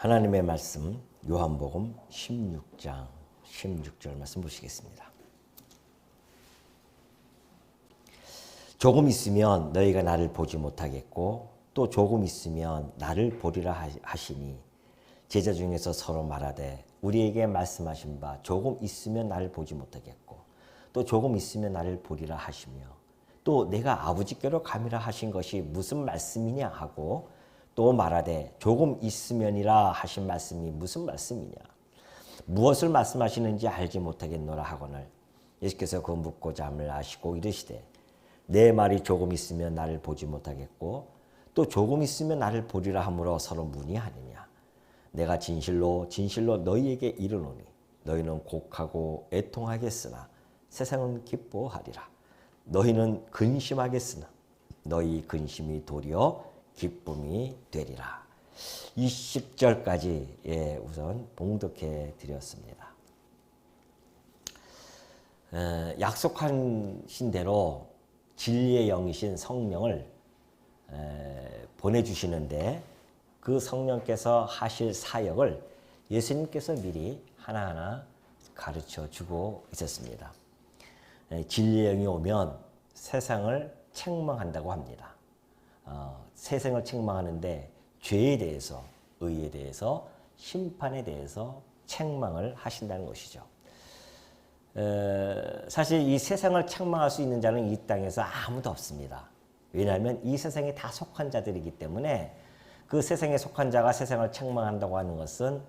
하나님의 말씀 요한복음 16장 16절 말씀 보시겠습니다. 조금 있으면 너희가 나를 보지 못하겠고 또 조금 있으면 나를 보리라 하시니 제자 중에서 서로 말하되 우리에게 말씀하신 바 조금 있으면 나를 보지 못하겠고 또 조금 있으면 나를 보리라 하시며 또 내가 아버지께로 가미라 하신 것이 무슨 말씀이냐 하고 또 말하되 조금 있으면이라 하신 말씀이 무슨 말씀이냐 무엇을 말씀하시는지 알지 못하겠노라 하거늘 예수께서 그 묻고자 함을 아시고 이르시되 내 말이 조금 있으면 나를 보지 못하겠고 또 조금 있으면 나를 보리라 함으로 서로 문의하느냐 내가 진실로 진실로 너희에게 이르노니 너희는 곡하고 애통하겠으나 세상은 기뻐하리라 너희는 근심하겠으나 너희 근심이 도리어 기쁨이 되리라. 20절까지 우선 봉독해 드렸습니다. 약속하신 대로 진리의 영이신 성령을 보내주시는데 그 성령께서 하실 사역을 예수님께서 미리 하나하나 가르쳐 주고 있었습니다. 진리의 영이 오면 세상을 책망한다고 합니다. 세상을 책망하는데 죄에 대해서, 의에 대해서, 심판에 대해서 책망을 하신다는 것이죠. 사실 이 세상을 책망할 수 있는 자는 이 땅에서 아무도 없습니다. 왜냐하면 이 세상에 다 속한 자들이기 때문에 그 세상에 속한 자가 세상을 책망한다고 하는 것은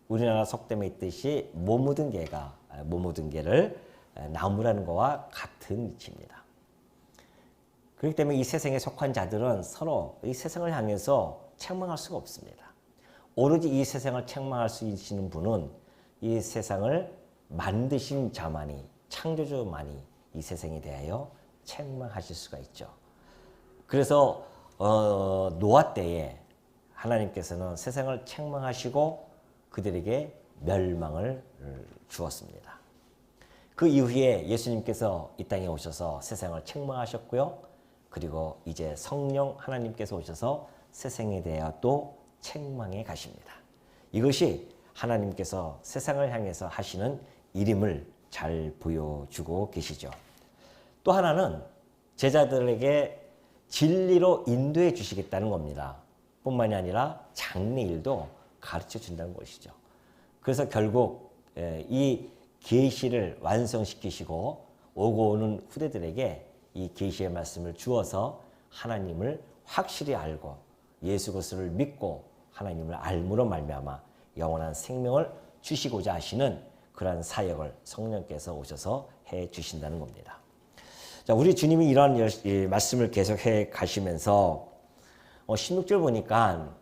우리나라 속담에 있듯이 못 묻은 개를 나무라는 것과 같은 이치입니다. 그렇기 때문에 이 세상에 속한 자들은 서로 이 세상을 향해서 책망할 수가 없습니다. 오로지 이 세상을 책망할 수 있는 분은 이 세상을 만드신 자만이, 창조주만이 이 세상에 대하여 책망하실 수가 있죠. 그래서 노아 때에 하나님께서는 세상을 책망하시고 그들에게 멸망을 주었습니다. 그 이후에 예수님께서 이 땅에 오셔서 세상을 책망하셨고요. 그리고 이제 성령 하나님께서 오셔서 세상에 대하여 또 책망해 가십니다. 이것이 하나님께서 세상을 향해서 하시는 일임을 잘 보여주고 계시죠. 또 하나는 제자들에게 진리로 인도해 주시겠다는 겁니다. 뿐만이 아니라 장래일도 가르쳐 준다는 것이죠. 그래서 결국 이 계시를 완성시키시고 오고 오는 후대들에게 이 계시의 말씀을 주어서 하나님을 확실히 알고 예수 그리스도를 믿고 하나님을 알므로 말미암아 영원한 생명을 주시고자 하시는 그러한 사역을 성령께서 오셔서 해 주신다는 겁니다. 자, 우리 주님이 이런 말씀을 계속해 가시면서 16절 보니까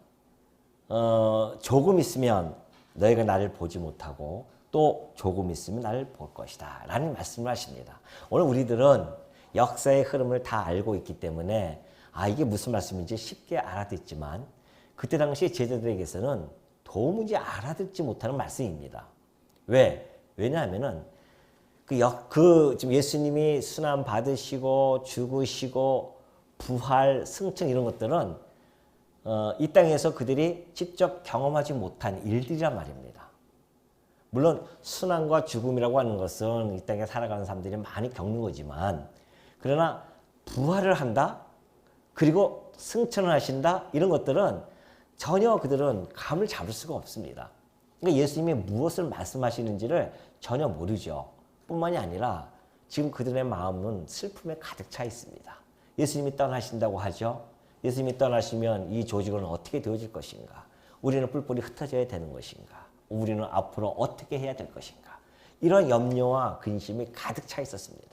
조금 있으면 너희가 나를 보지 못하고 또 조금 있으면 나를 볼 것이다 라는 말씀을 하십니다. 오늘 우리들은 역사의 흐름을 다 알고 있기 때문에 이게 무슨 말씀인지 쉽게 알아듣지만 그때 당시 제자들에게서는 도무지 알아듣지 못하는 말씀입니다. 왜냐하면은 지금 예수님이 순환 받으시고 죽으시고 부활, 승천 이런 것들은 이 땅에서 그들이 직접 경험하지 못한 일들이란 말입니다. 물론 순환과 죽음이라고 하는 것은 이 땅에 살아가는 사람들이 많이 겪는 거지만 그러나 부활을 한다? 그리고 승천을 하신다? 이런 것들은 전혀 그들은 감을 잡을 수가 없습니다. 그러니까 예수님이 무엇을 말씀하시는지를 전혀 모르죠. 뿐만이 아니라 지금 그들의 마음은 슬픔에 가득 차 있습니다. 예수님이 떠나신다고 하죠. 예수님이 떠나시면 이 조직은 어떻게 되어질 것인가? 우리는 뿔뿔이 흩어져야 되는 것인가? 우리는 앞으로 어떻게 해야 될 것인가? 이런 염려와 근심이 가득 차 있었습니다.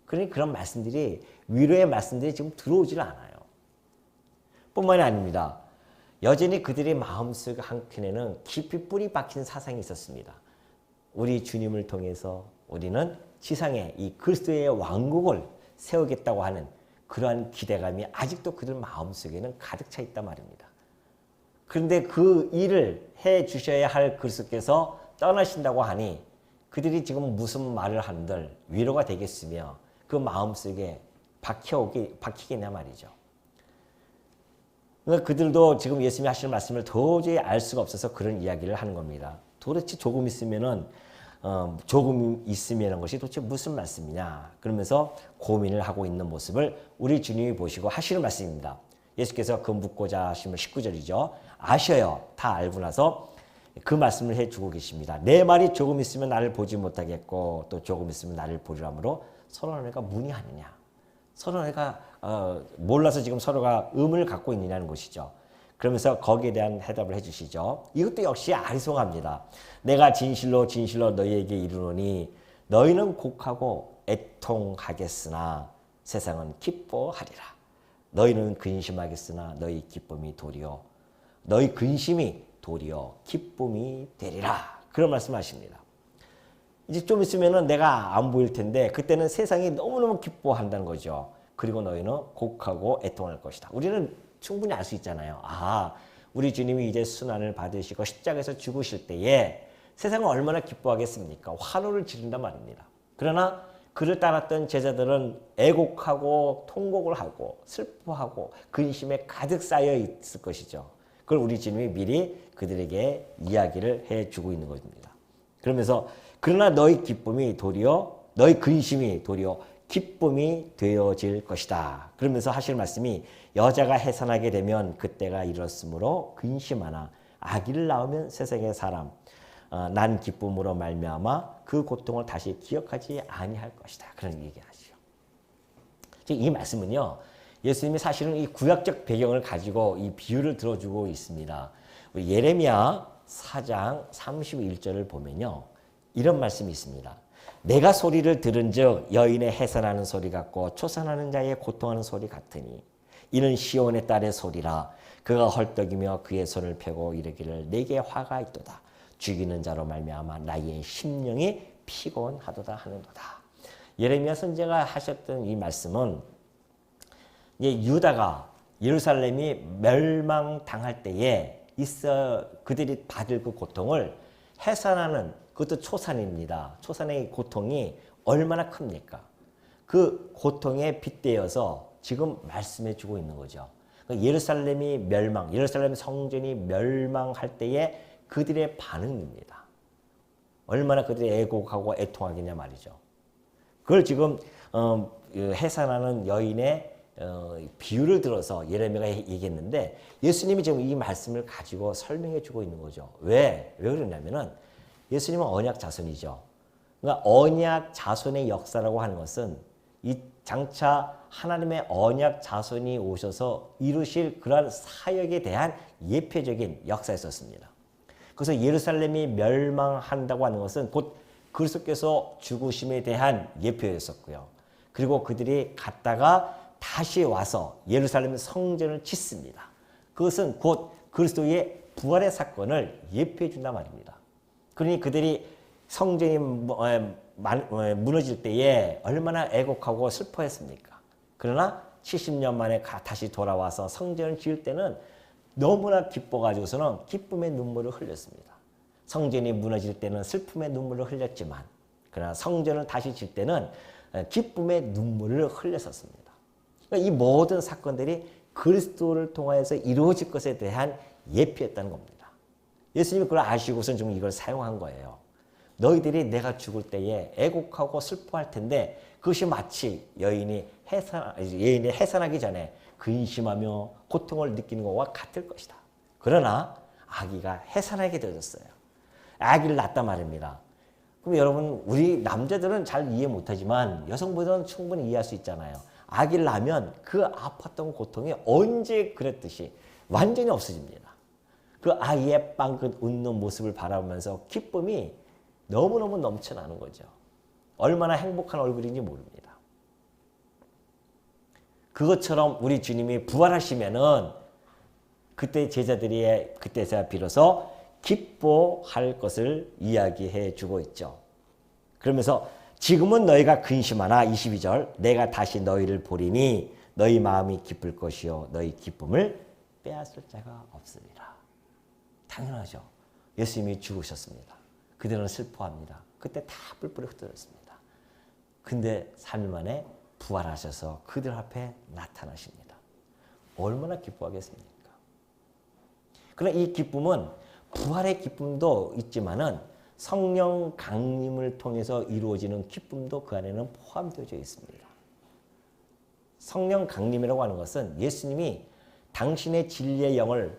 그러니 그런 말씀들이 위로의 말씀들이 지금 들어오질 않아요. 뿐만이 아닙니다. 여전히 그들의 마음속 한켠에는 깊이 뿌리 박힌 사상이 있었습니다. 우리 주님을 통해서 우리는 지상에 이 그리스도의 왕국을 세우겠다고 하는 그러한 기대감이 아직도 그들 마음속에는 가득 차 있단 말입니다. 그런데 그 일을 해 주셔야 할 그리스도께서 떠나신다고 하니 그들이 지금 무슨 말을 한들 위로가 되겠으며 그 마음속에 박히겠냐 말이죠. 그러니까 그들도 지금 예수님이 하시는 말씀을 도저히 알 수가 없어서 그런 이야기를 하는 겁니다. 도대체 조금 있으면은 조금 있으면은 것이 도대체 무슨 말씀이냐 그러면서 고민을 하고 있는 모습을 우리 주님이 보시고 하시는 말씀입니다. 예수께서 그 묻고자 하시면 19절이죠. 아셔요. 다 알고 나서 그 말씀을 해주고 계십니다. 내 말이 조금 있으면 나를 보지 못하겠고 또 조금 있으면 나를 보리라므로 서로 너희가 문의 하느냐. 서로 너희가 몰라서 지금 서로가 의문을 갖고 있느냐는 것이죠. 그러면서 거기에 대한 해답을 해주시죠. 이것도 역시 아리송합니다. 내가 진실로 진실로 너희에게 이르노니 너희는 곡하고 애통하겠으나 세상은 기뻐하리라. 너희는 근심하겠으나 너희 기쁨이 도리어 너희 근심이 도리어 기쁨이 되리라. 그런 말씀하십니다. 이제 좀 있으면은 내가 안 보일 텐데 그때는 세상이 너무너무 기뻐한다는 거죠. 그리고 너희는 곡하고 애통할 것이다. 우리는 충분히 알 수 있잖아요. 아, 우리 주님이 이제 순환을 받으시고 십자가에서 죽으실 때에 세상은 얼마나 기뻐하겠습니까? 환호를 지른단 말입니다. 그러나 그를 따랐던 제자들은 애곡하고 통곡을 하고 슬퍼하고 근심에 가득 쌓여 있을 것이죠. 그걸 우리 주님이 미리 그들에게 이야기를 해주고 있는 것입니다. 그러면서 그러나 너희 기쁨이 도리어 너희 근심이 도리어 기쁨이 되어질 것이다. 그러면서 하실 말씀이 여자가 해산하게 되면 그때가 이렇으므로 근심하나 아기를 낳으면 세상의 사람 난 기쁨으로 말미암아 그 고통을 다시 기억하지 아니할 것이다. 그런 얘기하시죠. 이 말씀은요. 예수님이 사실은 이 구약적 배경을 가지고 이 비유를 들어주고 있습니다. 우리 예레미야 4장 31절을 보면요. 이런 말씀이 있습니다. 내가 소리를 들은즉 여인의 해산하는 소리 같고 초산하는 자의 고통하는 소리 같으니 이는 시온의 딸의 소리라. 그가 헐떡이며 그의 손을 펴고 이르기를 내게 화가 있도다. 죽이는 자로 말미암아 나의 심령이 피곤하도다 하는도다. 예레미야 선지자가 하셨던 이 말씀은 유다가 예루살렘이 멸망당할 때에 그들이 받을 그 고통을 해산하는 그것도 초산입니다. 초산의 고통이 얼마나 큽니까? 그 고통에 빗대어서 지금 말씀해 주고 있는 거죠. 예루살렘이 예루살렘 성전이 멸망할 때에 그들의 반응입니다. 얼마나 그들이 애곡하고 애통하겠냐 말이죠. 그걸 지금 해산하는 여인의 비유를 들어서 예레미야가 얘기했는데 예수님이 지금 이 말씀을 가지고 설명해 주고 있는 거죠. 왜 그러냐면은 예수님은 언약 자손이죠. 그러니까 언약 자손의 역사라고 하는 것은 이 장차 하나님의 언약 자손이 오셔서 이루실 그러한 사역에 대한 예표적인 역사였었습니다. 그래서 예루살렘이 멸망한다고 하는 것은 곧 그리스도께서 죽으심에 대한 예표였었고요. 그리고 그들이 갔다가 다시 와서 예루살렘 성전을 짓습니다. 그것은 곧 그리스도의 부활의 사건을 예표해 준단 말입니다. 그러니 그들이 성전이 무너질 때에 얼마나 애곡하고 슬퍼했습니까? 그러나 70년 만에 다시 돌아와서 성전을 지을 때는 너무나 기뻐가지고서는 기쁨의 눈물을 흘렸습니다. 성전이 무너질 때는 슬픔의 눈물을 흘렸지만 그러나 성전을 다시 질 때는 기쁨의 눈물을 흘렸었습니다. 그러니까 이 모든 사건들이 그리스도를 통하여서 이루어질 것에 대한 예표였다는 겁니다. 예수님이 그걸 아시고선 좀 이걸 사용한 거예요. 너희들이 내가 죽을 때에 애곡하고 슬퍼할 텐데 그것이 마치 여인이 해산하기 전에 근심하며 고통을 느끼는 것과 같을 것이다. 그러나 아기가 해산하게 되어졌어요. 아기를 낳았단 말입니다. 그럼 여러분 우리 남자들은 잘 이해 못하지만 여성분들은 충분히 이해할 수 있잖아요. 아기를 낳으면 그 아팠던 고통이 언제 그랬듯이 완전히 없어집니다. 그 아이의 빵긋 웃는 모습을 바라보면서 기쁨이 너무너무 넘쳐나는 거죠. 얼마나 행복한 얼굴인지 모릅니다. 그것처럼 우리 주님이 부활하시면은 그때 제자들이 그때서야 비로소 기뻐할 것을 이야기해 주고 있죠. 그러면서 지금은 너희가 근심하나 22절 내가 다시 너희를 보리니 너희 마음이 기쁠 것이요 너희 기쁨을 빼앗을 자가 없으리라. 당연하죠. 예수님이 죽으셨습니다. 그들은 슬퍼합니다. 그때 다 뿔뿔이 흩어졌습니다. 근데 3일 만에 부활하셔서 그들 앞에 나타나십니다. 얼마나 기뻐하겠습니까? 그러나 이 기쁨은 부활의 기쁨도 있지만은 성령 강림을 통해서 이루어지는 기쁨도 그 안에는 포함되어 있습니다. 성령 강림이라고 하는 것은 예수님이 당신의 진리의 영을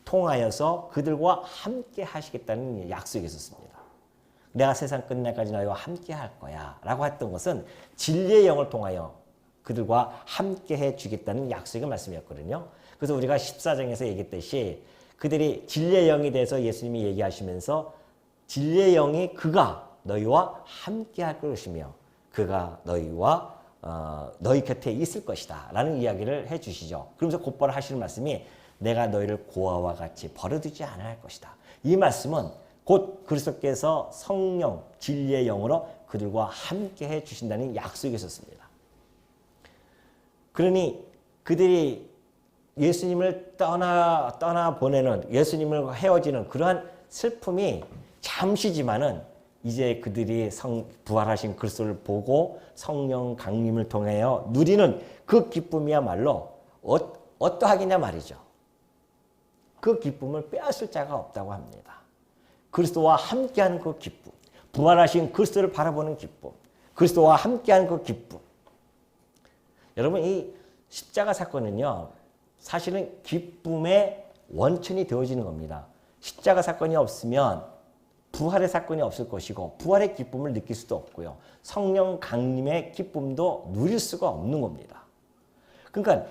통하여서 그들과 함께 하시겠다는 약속이 있었습니다. 내가 세상 끝날까지 너희와 함께 할 거야 라고 했던 것은 진리의 영을 통하여 그들과 함께 해주겠다는 약속의 말씀이었거든요. 그래서 우리가 14장에서 얘기했듯이 그들이 진리의 영에 대해서 예수님이 얘기하시면서 진리의 영이 그가 너희와 함께 할 것이며 그가 너희와 너희 곁에 있을 것이다 라는 이야기를 해주시죠. 그러면서 곧바로 하시는 말씀이 내가 너희를 고아와 같이 버려두지 않을 것이다. 이 말씀은 곧 그리스도께서 성령 진리의 영으로 그들과 함께 해주신다는 약속이 있었습니다. 그러니 그들이 예수님을 떠나 보내는 예수님을 헤어지는 그러한 슬픔이 잠시지만은 이제 그들이 부활하신 그리스도를 보고 성령 강림을 통하여 누리는 그 기쁨이야말로 어떠하겠냐 말이죠. 그 기쁨을 빼앗을 자가 없다고 합니다. 그리스도와 함께하는 그 기쁨, 부활하신 그리스도를 바라보는 기쁨, 그리스도와 함께하는 그 기쁨. 여러분 이 십자가 사건은요. 사실은 기쁨의 원천이 되어지는 겁니다. 십자가 사건이 없으면 부활의 사건이 없을 것이고 부활의 기쁨을 느낄 수도 없고요. 성령 강림의 기쁨도 누릴 수가 없는 겁니다. 그러니까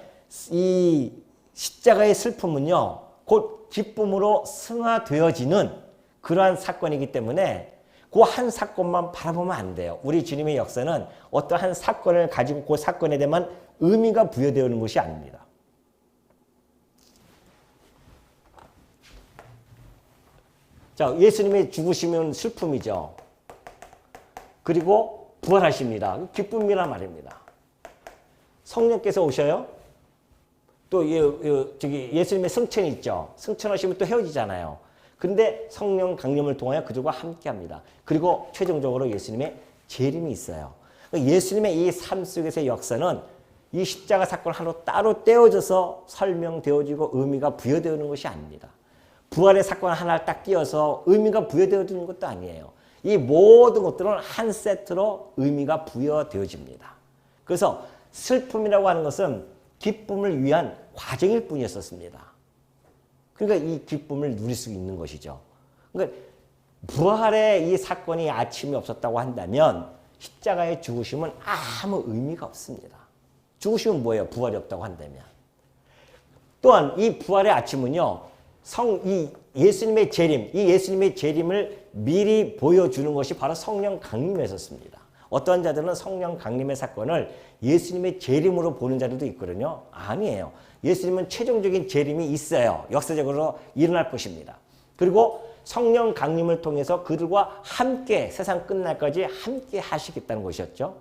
이 십자가의 슬픔은요. 곧 기쁨으로 승화되어지는 그러한 사건이기 때문에 그 한 사건만 바라보면 안 돼요. 우리 주님의 역사는 어떠한 사건을 가지고 그 사건에 대한 의미가 부여되는 것이 아닙니다. 자, 예수님의 죽으시면 슬픔이죠. 그리고 부활하십니다. 기쁨이란 말입니다. 성령께서 오셔요. 또 예수님의 승천이 있죠. 승천하시면 또 헤어지잖아요. 근데 성령 강림을 통하여 그들과 함께합니다. 그리고 최종적으로 예수님의 재림이 있어요. 예수님의 이 삶 속에서의 역사는 이 십자가 사건 하나로 따로 떼어져서 설명되어지고 의미가 부여되는 것이 아닙니다. 부활의 사건 하나를 딱 띄어서 의미가 부여되어지는 것도 아니에요. 이 모든 것들은 한 세트로 의미가 부여되어집니다. 그래서 슬픔이라고 하는 것은 기쁨을 위한 과정일 뿐이었습니다. 그러니까 이 기쁨을 누릴 수 있는 것이죠. 그러니까 부활의 이 사건이 아침이 없었다고 한다면 십자가의 죽으심은 아무 의미가 없습니다. 죽으심은 뭐예요? 부활이 없다고 한다면. 또한 이 부활의 아침은요. 이 예수님의 재림, 이 예수님의 재림을 미리 보여주는 것이 바로 성령 강림이었습니다. 어떠한 자들은 성령 강림의 사건을 예수님의 재림으로 보는 자들도 있거든요. 아니에요. 예수님은 최종적인 재림이 있어요. 역사적으로 일어날 것입니다. 그리고 성령 강림을 통해서 그들과 함께 세상 끝날까지 함께 하시겠다는 것이었죠.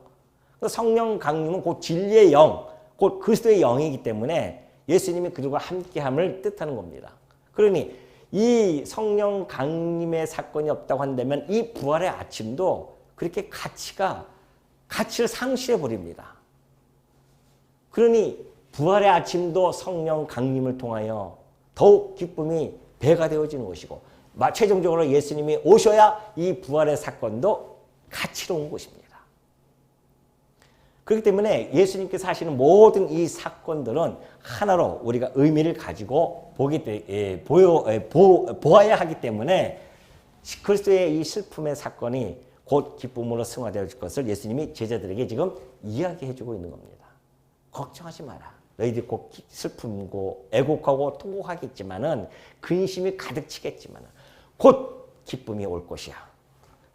성령 강림은 곧 진리의 영, 곧 그리스도의 영이기 때문에 예수님이 그들과 함께함을 뜻하는 겁니다. 그러니 이 성령 강림의 사건이 없다고 한다면 이 부활의 아침도 그렇게 가치를 상실해 버립니다. 그러니 부활의 아침도 성령 강림을 통하여 더욱 기쁨이 배가 되어지는 것이고 최종적으로 예수님이 오셔야 이 부활의 사건도 가치로운 것입니다. 그렇기 때문에 예수님께서 하시는 모든 이 사건들은 하나로 우리가 의미를 가지고 보아야 하기 때문에 그리스도의 이 슬픔의 사건이 곧 기쁨으로 승화되어 줄 것을 예수님이 제자들에게 지금 이야기해 주고 있는 겁니다. 걱정하지 마라. 너희들이 곧 슬픔고 애곡하고 통곡하겠지만은 근심이 가득 치겠지만은 곧 기쁨이 올 것이야.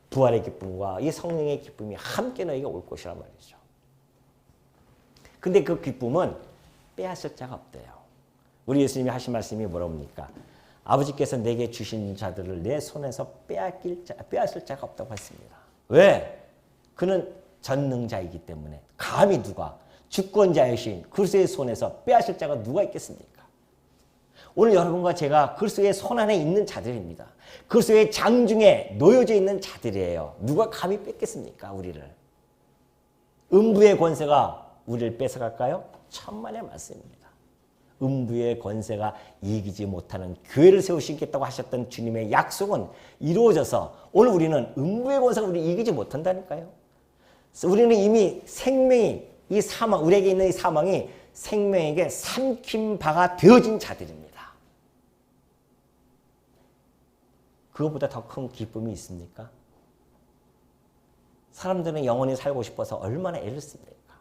부활의 기쁨과 이 성령의 기쁨이 함께 너희가 올 것이란 말이죠. 근데 그 기쁨은 빼앗을 자가 없대요. 우리 예수님이 하신 말씀이 뭐라고 합니까? 아버지께서 내게 주신 자들을 내 손에서 빼앗을 자가 없다고 했습니다. 왜? 그는 전능자이기 때문에 감히 누가 주권자이신 그리스도의 손에서 빼앗을 자가 누가 있겠습니까? 오늘 여러분과 제가 그리스도의 손 안에 있는 자들입니다. 그리스도의 장중에 놓여져 있는 자들이에요. 누가 감히 뺏겠습니까? 우리를. 음부의 권세가 우리를 뺏어갈까요? 천만의 말씀입니다. 음부의 권세가 이기지 못하는 교회를 세우시겠다고 하셨던 주님의 약속은 이루어져서 오늘 우리는 음부의 권세가 우리 이기지 못한다니까요. 우리는 이미 생명이 이 사망, 우리에게 있는 이 사망이 생명에게 삼킨 바가 되어진 자들입니다. 그것보다 더 큰 기쁨이 있습니까? 사람들은 영원히 살고 싶어서 얼마나 애를 씁니까?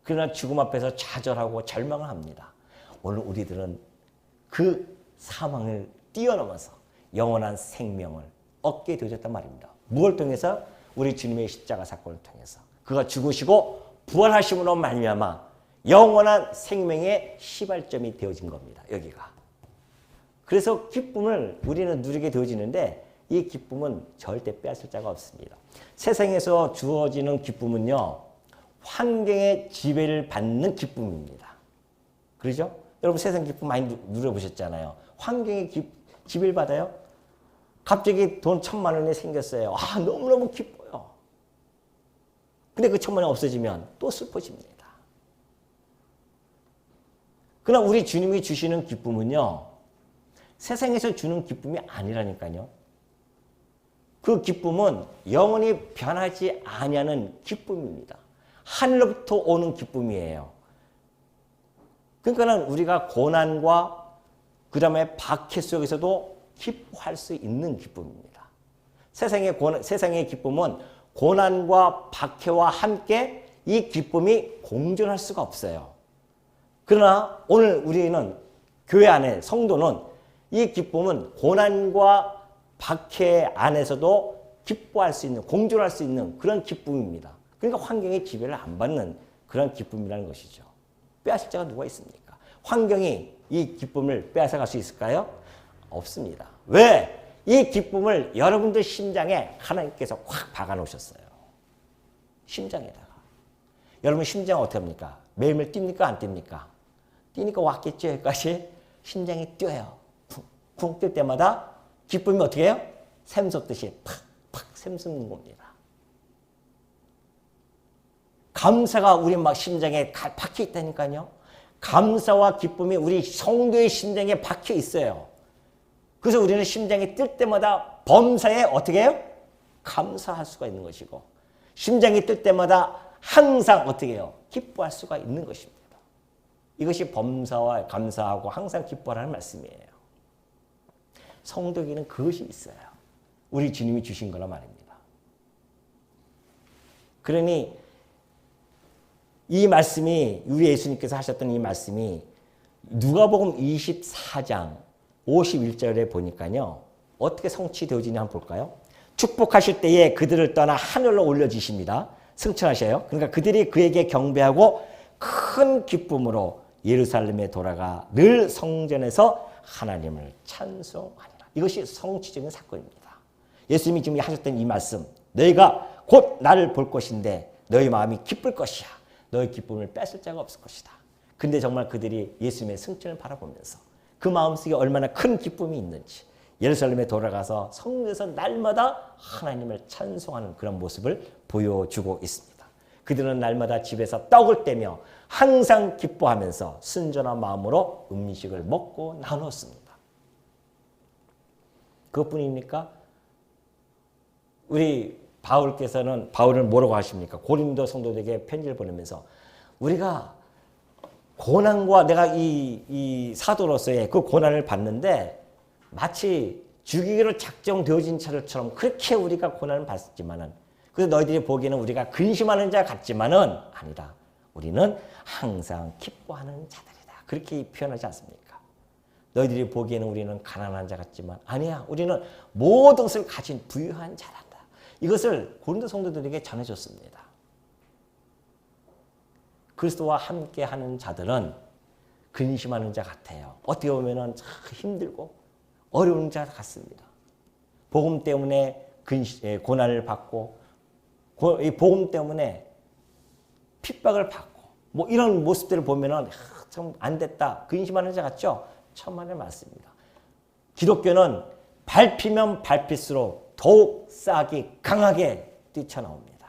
그러나 죽음 앞에서 좌절하고 절망을 합니다. 오늘 우리들은 그 사망을 뛰어넘어서 영원한 생명을 얻게 되어졌단 말입니다. 무엇을 통해서? 우리 주님의 십자가 사건을 통해서. 그가 죽으시고 부활하심으로 말미암아 영원한 생명의 시발점이 되어진 겁니다. 여기가. 그래서 기쁨을 우리는 누리게 되어지는데 이 기쁨은 절대 빼앗을 자가 없습니다. 세상에서 주어지는 기쁨은요, 환경의 지배를 받는 기쁨입니다. 그러죠? 여러분 세상 기쁨 많이 누려보셨잖아요. 환경의 지배를 받아요? 갑자기 돈 1,000만 원이 생겼어요. 아, 너무너무 기뻐요. 근데 그 1,000만 원이 없어지면 또 슬퍼집니다. 그러나 우리 주님이 주시는 기쁨은요, 세상에서 주는 기쁨이 아니라니까요. 그 기쁨은 영원히 변하지 아니하는 기쁨입니다. 하늘로부터 오는 기쁨이에요. 그러니까 우리가 고난과 그 다음에 박해 속에서도 기뻐할 수 있는 기쁨입니다. 세상의 기쁨은 고난과 박해와 함께 이 기쁨이 공존할 수가 없어요. 그러나 오늘 우리는 교회 안에 성도는 이 기쁨은 고난과 박해 안에서도 기뻐할 수 있는, 공존할 수 있는 그런 기쁨입니다. 그러니까 환경의 지배를 안 받는 그런 기쁨이라는 것이죠. 빼앗을 자가 누가 있습니까? 환경이 이 기쁨을 빼앗아갈 수 있을까요? 없습니다. 왜? 이 기쁨을 여러분들 심장에 하나님께서 확 박아놓으셨어요. 심장에다가. 여러분 심장 어떻게 합니까? 매일매일 뜁니까? 안 뜁니까? 뛰니까 왔겠죠. 여기까지. 심장이 뛰어요. 쿵쿵 뛸 때마다 기쁨이 어떻게 해요? 샘솟듯이 팍팍 샘솟는 겁니다. 감사가 우리 막 심장에 박혀 있다니까요. 감사와 기쁨이 우리 성도의 심장에 박혀 있어요. 그래서 우리는 심장이 뛸 때마다 범사에 어떻게 해요? 감사할 수가 있는 것이고, 심장이 뛸 때마다 항상 어떻게 해요? 기뻐할 수가 있는 것입니다. 이것이 범사와 감사하고 항상 기뻐하라는 말씀이에요. 성도에게는 그것이 있어요. 우리 주님이 주신 거란 말입니다. 그러니 이 말씀이, 우리 예수님께서 하셨던 이 말씀이 누가복음 24장 51절에 보니까요, 어떻게 성취되어지냐 한번 볼까요? 축복하실 때에 그들을 떠나 하늘로 올려주십니다. 승천하셔요. 그러니까 그들이 그에게 경배하고 큰 기쁨으로 예루살렘에 돌아가 늘 성전에서 하나님을 찬송하니라. 이것이 성취적인 사건입니다. 예수님이 지금 하셨던 이 말씀, 너희가 곧 나를 볼 것인데 너희 마음이 기쁠 것이야. 너희 기쁨을 뺏을 자가 없을 것이다. 근데 정말 그들이 예수님의 승천을 바라보면서 그 마음속에 얼마나 큰 기쁨이 있는지 예루살렘에 돌아가서 성전에서 날마다 하나님을 찬송하는 그런 모습을 보여주고 있습니다. 그들은 날마다 집에서 떡을 떼며 항상 기뻐하면서 순전한 마음으로 음식을 먹고 나눴습니다. 그것뿐입니까? 우리 바울은 뭐라고 하십니까? 고린도 성도들에게 편지를 보내면서 우리가 고난과 내가 이 사도로서의 그 고난을 받는데 마치 죽이기로 작정되어진 차처럼 그렇게 우리가 고난을 받았지만은, 그래서 너희들이 보기에는 우리가 근심하는 자 같지만은 아니다. 우리는 항상 기뻐하는 자들이다. 그렇게 표현하지 않습니까? 너희들이 보기에는 우리는 가난한 자 같지만 아니야. 우리는 모든 것을 가진 부유한 자란다. 이것을 고린도 성도들에게 전해줬습니다. 그리스도와 함께하는 자들은 근심하는 자 같아요. 어떻게 보면 힘들고 어려운 자 같습니다. 복음 때문에 고난을 받고, 이 복음 때문에 핍박을 받고, 뭐 이런 모습들을 보면은 좀 안 됐다, 근심하는 자 같죠? 천만의 말씀입니다. 기독교는 밟히면 밟힐수록 더욱 싹이 강하게 뛰쳐나옵니다.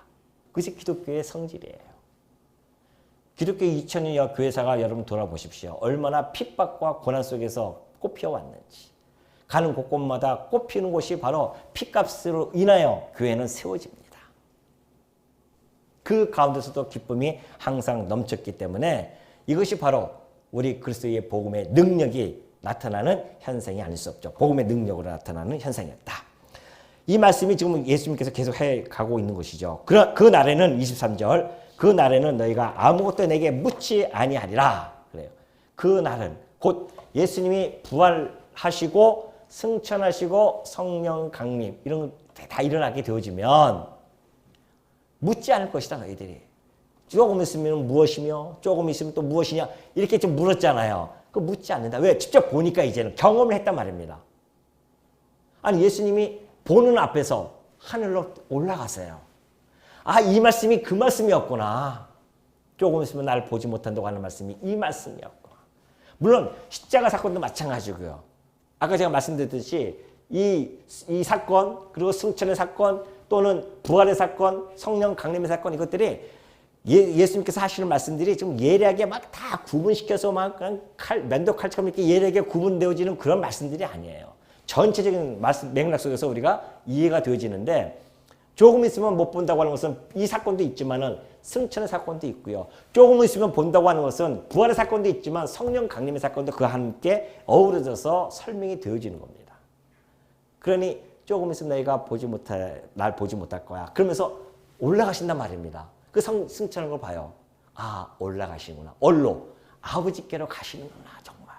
그것이 기독교의 성질이에요. 기독교 2000년 교회사가 여러분 돌아보십시오. 얼마나 핍박과 고난 속에서 꽃피어왔는지. 가는 곳곳마다 꽃피는 곳이 바로 핏값으로 인하여 교회는 세워집니다. 그 가운데서도 기쁨이 항상 넘쳤기 때문에 이것이 바로 우리 그리스도의 복음의 능력이 나타나는 현상이 아닐 수 없죠. 복음의 능력으로 나타나는 현상이었다. 이 말씀이 지금 예수님께서 계속 해가고 있는 것이죠. 그 날에는 23절 그 날에는 너희가 아무것도 내게 묻지 아니하리라. 그래요. 그 날은 곧 예수님이 부활하시고 승천하시고 성령 강림 이런 거 다 일어나게 되어지면 묻지 않을 것이다. 너희들이. 조금 있으면 무엇이며 조금 있으면 또 무엇이냐 이렇게 좀 물었잖아요. 그거 묻지 않는다. 왜? 직접 보니까 이제는 경험을 했단 말입니다. 아니 예수님이 보는 앞에서 하늘로 올라가세요. 아, 이 말씀이 그 말씀이었구나. 조금 있으면 나를 보지 못한다고 하는 말씀이 이 말씀이었구나. 물론 십자가 사건도 마찬가지고요. 아까 제가 말씀드렸듯이 이 사건 그리고 승천의 사건 또는 부활의 사건 성령 강림의 사건 이것들이 예수님께서 하시는 말씀들이 좀 예리하게 막 다 구분시켜서 막 면도칼처럼 이렇게 예리하게 구분되어지는 그런 말씀들이 아니에요. 전체적인 말씀 맥락 속에서 우리가 이해가 되어지는데 조금 있으면 못 본다고 하는 것은 이 사건도 있지만은 승천의 사건도 있고요. 조금 있으면 본다고 하는 것은 부활의 사건도 있지만 성령 강림의 사건도 그와 함께 어우러져서 설명이 되어지는 겁니다. 그러니 조금 있으면 너희가 날 보지 못할 거야. 그러면서 올라가신단 말입니다. 그 승천하는 걸 봐요. 아, 올라가시는구나. 얼로 아버지께로 가시는구나. 정말.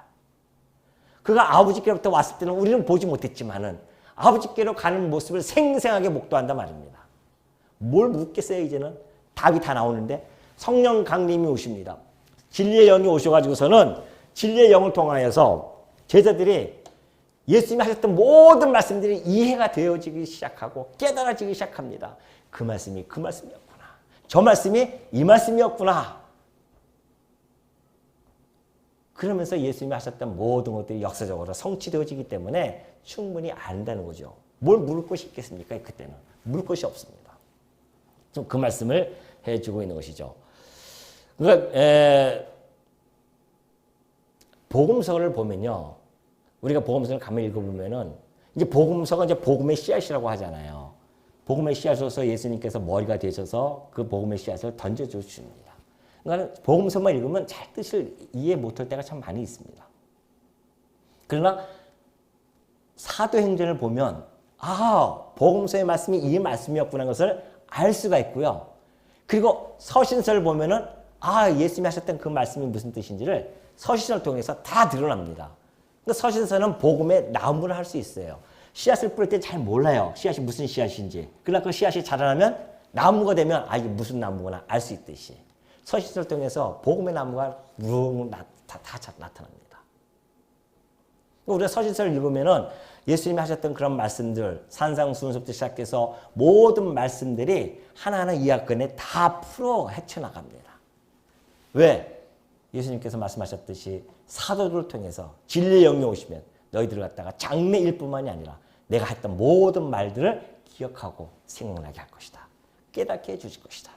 그가 아버지께로부터 왔을 때는 우리는 보지 못했지만은 아버지께로 가는 모습을 생생하게 목도한단 말입니다. 뭘 묻겠어요 이제는? 답이 다 나오는데 성령 강림이 오십니다. 진리의 영이 오셔가지고서는 진리의 영을 통하여서 제자들이 예수님이 하셨던 모든 말씀들이 이해가 되어지기 시작하고 깨달아지기 시작합니다. 그 말씀이 그 말씀이었구나. 저 말씀이 이 말씀이었구나. 그러면서 예수님이 하셨던 모든 것들이 역사적으로 성취되어지기 때문에 충분히 안다는 거죠. 뭘 물을 것이 있겠습니까? 그때는. 물을 것이 없습니다. 좀 그 말씀을 해주고 있는 것이죠. 그러니까 복음서를 보면요. 우리가 복음서를 가만 읽어보면은 이제 복음서가 이제 복음의 씨앗이라고 하잖아요. 복음의 씨앗으로서 예수님께서 머리가 되셔서 그 복음의 씨앗을 던져줘 주십니다. 그러니까 복음서만 읽으면 잘 뜻을 이해 못할 때가 참 많이 있습니다. 그러나 사도행전을 보면 아, 복음서의 말씀이 이 말씀이었구나 하는 것을 알 수가 있고요. 그리고 서신서를 보면은 아, 예수님이 하셨던 그 말씀이 무슨 뜻인지를 서신서를 통해서 다 드러납니다. 그러니까 서신서는 복음의 나무를 할 수 있어요. 씨앗을 뿌릴 때 잘 몰라요. 씨앗이 무슨 씨앗인지. 그러나 그 씨앗이 자라나면 나무가 되면 아, 이게 무슨 나무구나 알 수 있듯이. 서신서를 통해서 복음의 나무가 다 나타납니다. 우리가 서신서를 읽으면은 예수님이 하셨던 그런 말씀들, 산상수훈서부터 시작해서 모든 말씀들이 하나하나 이 사건에 다 풀어 헤쳐나갑니다. 왜? 예수님께서 말씀하셨듯이 사도들을 통해서 진리의 영이 오시면 너희들을 갖다가 장래일 뿐만이 아니라 내가 했던 모든 말들을 기억하고 생각나게 할 것이다. 깨닫게 해주실 것이다.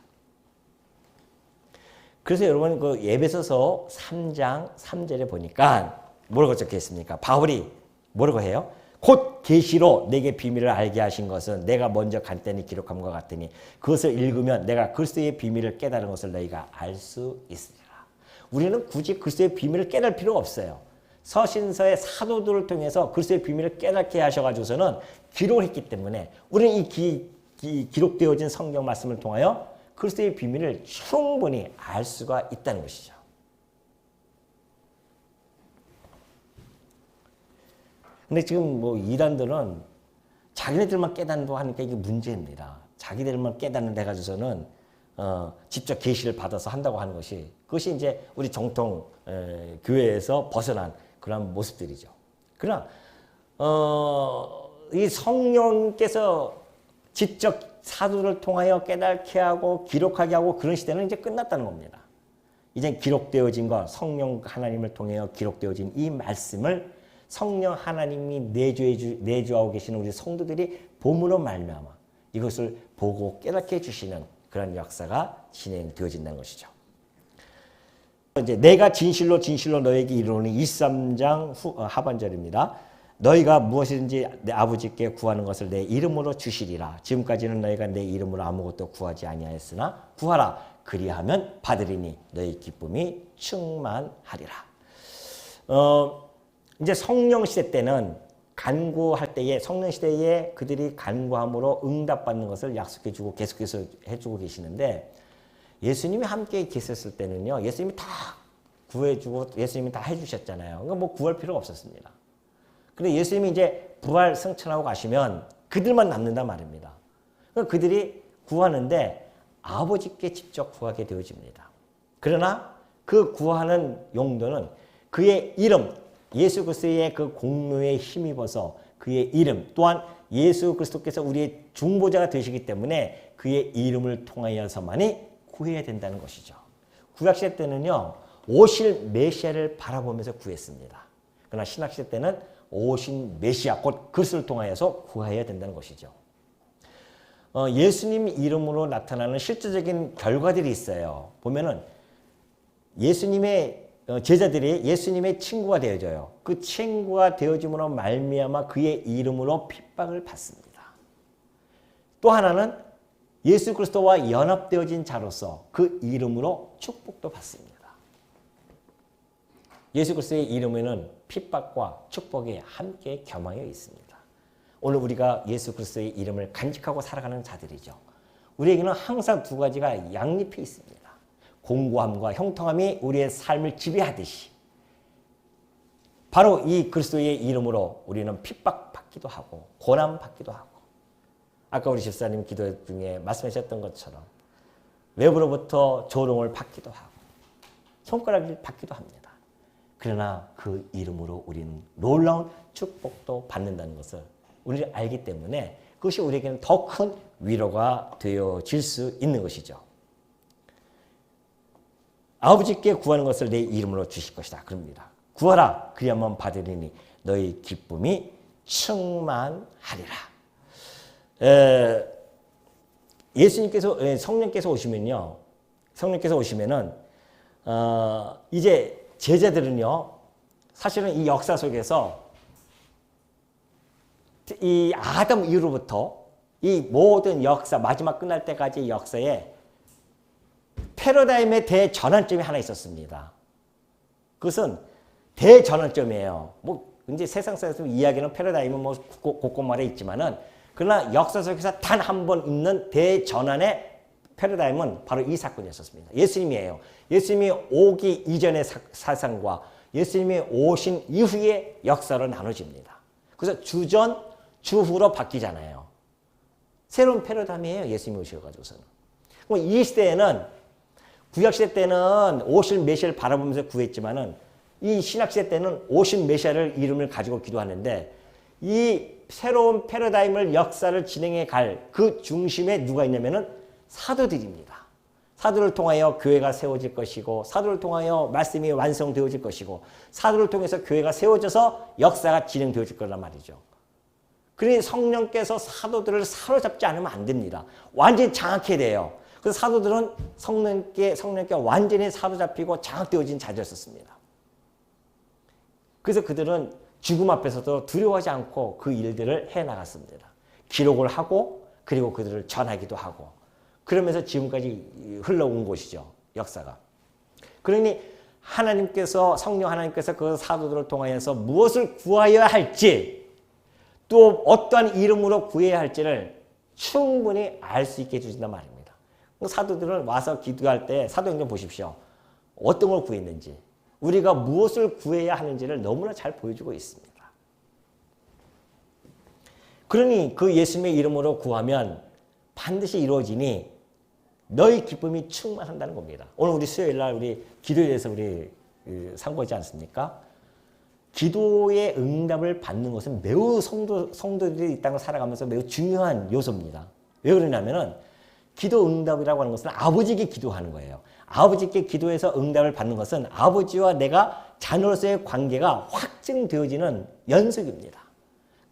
그래서 여러분 그 에베소서 3장 3절에 보니까 뭐라고 적혀 있습니까? 바울이 뭐라고 해요? 곧 계시로 내게 비밀을 알게 하신 것은 내가 먼저 간단히 기록함과 같으니 그것을 읽으면 내가 그리스도의 비밀을 깨달은 것을 너희가 알 수 있으리라. 우리는 굳이 그리스도의 비밀을 깨달을 필요가 없어요. 서신서의 사도들을 통해서 그리스도의 비밀을 깨닫게 하셔가지고서는 기록을 했기 때문에 우리는 이 기록되어진 성경 말씀을 통하여 그리스도의 비밀을 충분히 알 수가 있다는 것이죠. 근데 지금 뭐 이단들은 자기네들만 깨닫는다고 하니까 이게 문제입니다. 자기들만 깨닫는 데 가지고서는 직접 계시를 받아서 한다고 하는 것이 그것이 이제 우리 정통 교회에서 벗어난 그런 모습들이죠. 그러나 이 성령께서 직접 사도를 통하여 깨닫게 하고 기록하게 하고 그런 시대는 이제 끝났다는 겁니다. 이제 기록되어진 것, 성령 하나님을 통하여 기록되어진 이 말씀을 성령 하나님이 내주하고 계시는 우리 성도들이 봄으로 말미암아 이것을 보고 깨닫게 해주시는 그런 역사가 진행되어진다는 것이죠. 이제 내가 진실로 진실로 너에게 이르노니 23장 하반절입니다. 너희가 무엇이든지 내 아버지께 구하는 것을 내 이름으로 주시리라. 지금까지는 너희가 내 이름으로 아무것도 구하지 아니하였으나 구하라. 그리하면 받으리니 너희 기쁨이 충만하리라. 이제 성령 시대 때는 간구할 때에 성령 시대에 그들이 간구함으로 응답받는 것을 약속해주고 계속해서 해주고 계시는데 예수님이 함께 계셨을 때는요. 예수님이 다 구해주고 예수님이 다 해주셨잖아요. 그러니까 뭐 구할 필요가 없었습니다. 근데 예수님이 이제 부활 승천하고 가시면 그들만 남는단 말입니다. 그러니까 그들이 구하는데 아버지께 직접 구하게 되어집니다. 그러나 그 구하는 용도는 그의 이름, 예수 그리스도의 그 공로에 힘입어서 그의 이름 또한 예수 그리스도께서 우리의 중보자가 되시기 때문에 그의 이름을 통하여서만이 구해야 된다는 것이죠. 구약시대 때는요. 오실 메시아를 바라보면서 구했습니다. 그러나 신약시대 때는 오신 메시아 곧 그리스도를 통하여서 구해야 된다는 것이죠. 예수님 이름으로 나타나는 실제적인 결과들이 있어요. 보면은 예수님의 제자들이 예수님의 친구가 되어져요. 그 친구가 되어짐으로 말미암아 그의 이름으로 핍박을 받습니다. 또 하나는 예수 그리스도와 연합되어진 자로서 그 이름으로 축복도 받습니다. 예수 그리스도의 이름에는 핍박과 축복이 함께 겸하여 있습니다. 오늘 우리가 예수 그리스도의 이름을 간직하고 살아가는 자들이죠. 우리에게는 항상 두 가지가 양립해 있습니다. 공고함과 형통함이 우리의 삶을 지배하듯이 바로 이 그리스도의 이름으로 우리는 핍박받기도 하고 고난받기도 하고 아까 우리 집사님 기도 중에 말씀하셨던 것처럼 외부로부터 조롱을 받기도 하고 손가락을 받기도 합니다. 그러나 그 이름으로 우리는 놀라운 축복도 받는다는 것을 우리가 알기 때문에 그것이 우리에게는 더 큰 위로가 되어질 수 있는 것이죠. 아버지께 구하는 것을 내 이름으로 주실 것이다. 그럽니다. 구하라. 그리하면 받으리니 너희 기쁨이 충만하리라. 예수님께서 성령께서 오시면요. 성령께서 오시면은 이제 제자들은요. 사실은 이 역사 속에서 이 아담 이후로부터 이 모든 역사 마지막 끝날 때까지 역사에 패러다임의 대전환점이 하나 있었습니다. 그것은 대전환점이에요. 뭐 이제 세상에서 이야기는 패러다임은 뭐 곳곳마다 있지만은 그러나 역사 속에서 단 한 번 있는 대전환의 패러다임은 바로 이 사건이었습니다. 예수님이에요. 예수님이 오기 이전의 사상과 예수님이 오신 이후의 역사로 나눠집니다. 그래서 주전, 주후로 바뀌잖아요. 새로운 패러다임이에요. 예수님이 오셔가지고서는. 그럼 이 시대에는 구약시대 때는 오실 메시아를 바라보면서 구했지만은 이 신약시대 때는 오신 메시아를 이름을 가지고 기도하는데 이 새로운 패러다임을 역사를 진행해 갈 그 중심에 누가 있냐면은 사도들입니다. 사도를 통하여 교회가 세워질 것이고 사도를 통하여 말씀이 완성되어질 것이고 사도를 통해서 교회가 세워져서 역사가 진행되어질 거란 말이죠. 그러니 성령께서 사도들을 사로잡지 않으면 안 됩니다. 완전히 장악해야 돼요. 그래서 사도들은 성령께 완전히 사로잡히고 장악되어진 자들이었습니다. 그래서 그들은 죽음 앞에서도 두려워하지 않고 그 일들을 해나갔습니다. 기록을 하고 그리고 그들을 전하기도 하고 그러면서 지금까지 흘러온 것이죠. 역사가. 그러니 성령 하나님께서 그 사도들을 통하여서 무엇을 구하여야 할지 또 어떠한 이름으로 구해야 할지를 충분히 알 수 있게 해주신단 말입니다. 사도들은 와서 기도할 때 사도행전 보십시오. 어떤 걸 구했는지 우리가 무엇을 구해야 하는지를 너무나 잘 보여주고 있습니다. 그러니 그 예수님의 이름으로 구하면 반드시 이루어지니 너희 기쁨이 충만한다는 겁니다. 오늘 우리 수요일날 우리 기도에 대해서 우리 상고하지 않습니까? 기도의 응답을 받는 것은 매우 성도들이 이 땅을 살아가면서 매우 중요한 요소입니다. 왜 그러냐면은 기도 응답이라고 하는 것은 아버지께 기도하는 거예요. 아버지께 기도해서 응답을 받는 것은 아버지와 내가 자녀로서의 관계가 확증되어지는 연속입니다.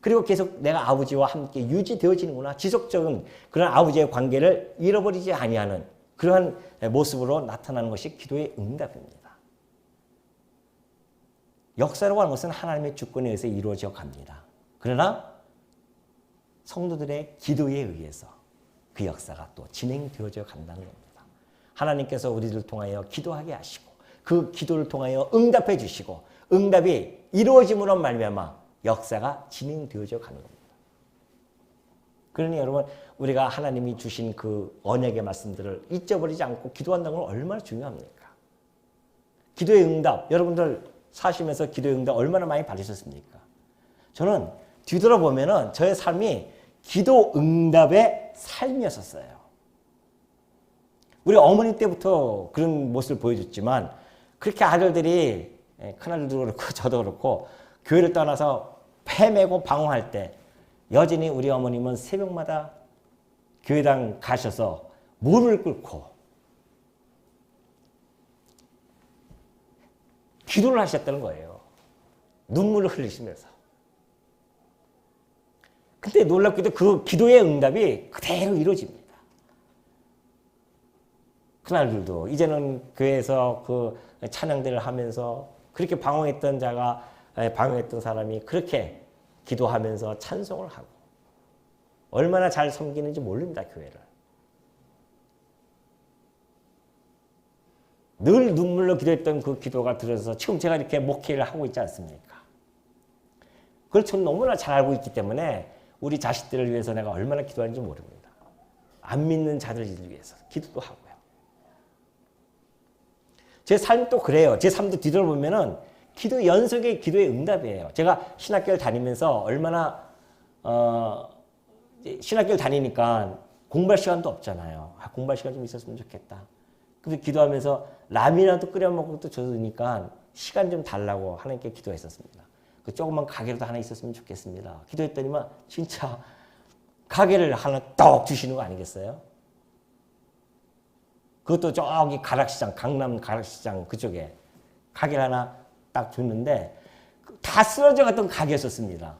그리고 계속 내가 아버지와 함께 유지되어지는구나. 지속적인 그런 아버지의 관계를 잃어버리지 아니하는 그러한 모습으로 나타나는 것이 기도의 응답입니다. 역사라고 하는 것은 하나님의 주권에 의해서 이루어져 갑니다. 그러나 성도들의 기도에 의해서 그 역사가 또 진행되어져 간다는 겁니다. 하나님께서 우리를 통하여 기도하게 하시고 그 기도를 통하여 응답해 주시고 응답이 이루어짐으로 말미암아 역사가 진행되어져 가는 겁니다. 그러니 여러분 우리가 하나님이 주신 그 언약의 말씀들을 잊어버리지 않고 기도한다는 건 얼마나 중요합니까? 기도의 응답, 여러분들 사시면서 기도의 응답 얼마나 많이 받으셨습니까? 저는 뒤돌아보면은 저의 삶이 기도 응답의 삶이었었어요. 우리 어머니 때부터 그런 모습을 보여줬지만 그렇게 아들들이 큰아들도 그렇고 저도 그렇고 교회를 떠나서 패매고 방황할 때 여전히 우리 어머님은 새벽마다 교회당 가셔서 무릎을 꿇고 기도를 하셨다는 거예요. 눈물을 흘리시면서. 근데 놀랍게도 그 기도의 응답이 그대로 이루어집니다. 그날들도 이제는 교회에서 그 찬양들을 하면서 그렇게 방황했던 자가 방황했던 사람이 그렇게 기도하면서 찬송을 하고 얼마나 잘 섬기는지 모릅니다. 교회를. 늘 눈물로 기도했던 그 기도가 들어서 지금 제가 이렇게 목회를 하고 있지 않습니까? 그걸 저는 너무나 잘 알고 있기 때문에 우리 자식들을 위해서 내가 얼마나 기도하는지 모릅니다. 안 믿는 자들을 위해서 기도도 하고요. 제 삶이 또 그래요. 제 삶도 뒤돌아보면은 기도 연속의 기도의 응답이에요. 제가 신학교를 다니면서 얼마나 신학교를 다니니까 공부할 시간도 없잖아요. 공부할 시간 좀 있었으면 좋겠다. 그래서 기도하면서 라면이라도 끓여 먹고 또 줘으니까 시간 좀 달라고 하나님께 기도했었습니다. 그 조그만 가게라도 하나 있었으면 좋겠습니다. 기도했더니만 진짜 가게를 하나 떡 주시는 거 아니겠어요? 그것도 저기 가락시장, 강남 가락시장 그쪽에 가게를 하나 딱 줬는데 다 쓰러져 갔던 가게였었습니다.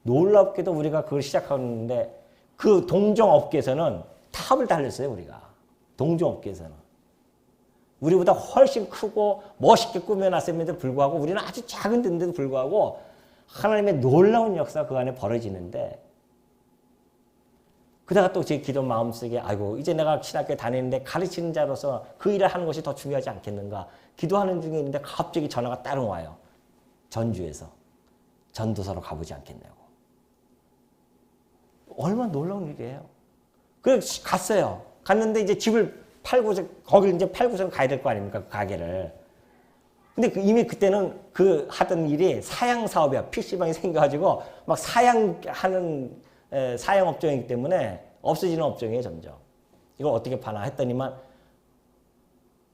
놀랍게도 우리가 그걸 시작하는데 그 동종업계에서는 탑을 달렸어요. 우리가. 동종업계에서는. 우리보다 훨씬 크고 멋있게 꾸며놨음에도 불구하고 우리는 아주 작은 데인데도 불구하고 하나님의 놀라운 역사가 그 안에 벌어지는데 그다가 또 제 기도 마음속에 아이고 이제 내가 신학교에 다니는데 가르치는 자로서 그 일을 하는 것이 더 중요하지 않겠는가. 기도하는 중에 있는데 갑자기 전화가 따로 와요. 전주에서. 전도사로 가보지 않겠냐고. 얼마나 놀라운 일이에요. 그래서 갔어요. 갔는데 이제 집을 팔고서 거기를 이제 팔고서 가야 될 거 아닙니까? 그 가게를. 근데 이미 그때는 그 하던 일이 사양 사업이야. PC방이 생겨가지고 막 사양하는 사양 업종이기 때문에 없어지는 업종이에요, 점점. 이걸 어떻게 파나 했더니만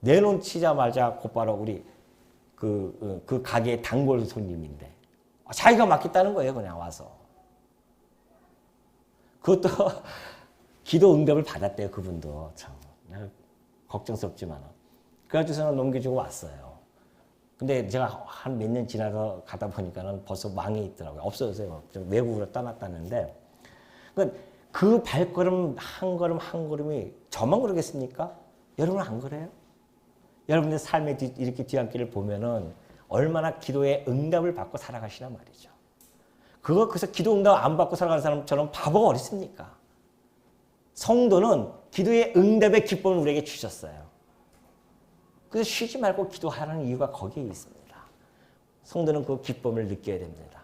내놓치자마자 곧바로 우리 그 가게의 단골 손님인데 자기가 맡겠다는 거예요, 그냥 와서. 그것도 기도 응답을 받았대요, 그분도. 참. 걱정스럽지만. 그래가지고서는 넘겨주고 왔어요. 근데 제가 한 몇 년 지나서 가다 보니까는 벌써 망해 있더라고요. 없어졌어요. 좀 외국으로 떠났다는데. 그 발걸음 한 걸음 한 걸음이 저만 그러겠습니까? 여러분은 안 그래요? 여러분의 삶의 이렇게 뒤안길을 보면은 얼마나 기도의 응답을 받고 살아가시나 말이죠. 그래서 기도 응답 안 받고 살아가는 사람처럼 바보가 어디 있습니까? 성도는 기도의 응답의 기쁨을 우리에게 주셨어요. 그래서 쉬지 말고 기도하라는 이유가 거기에 있습니다. 성도는 그 기쁨을 느껴야 됩니다.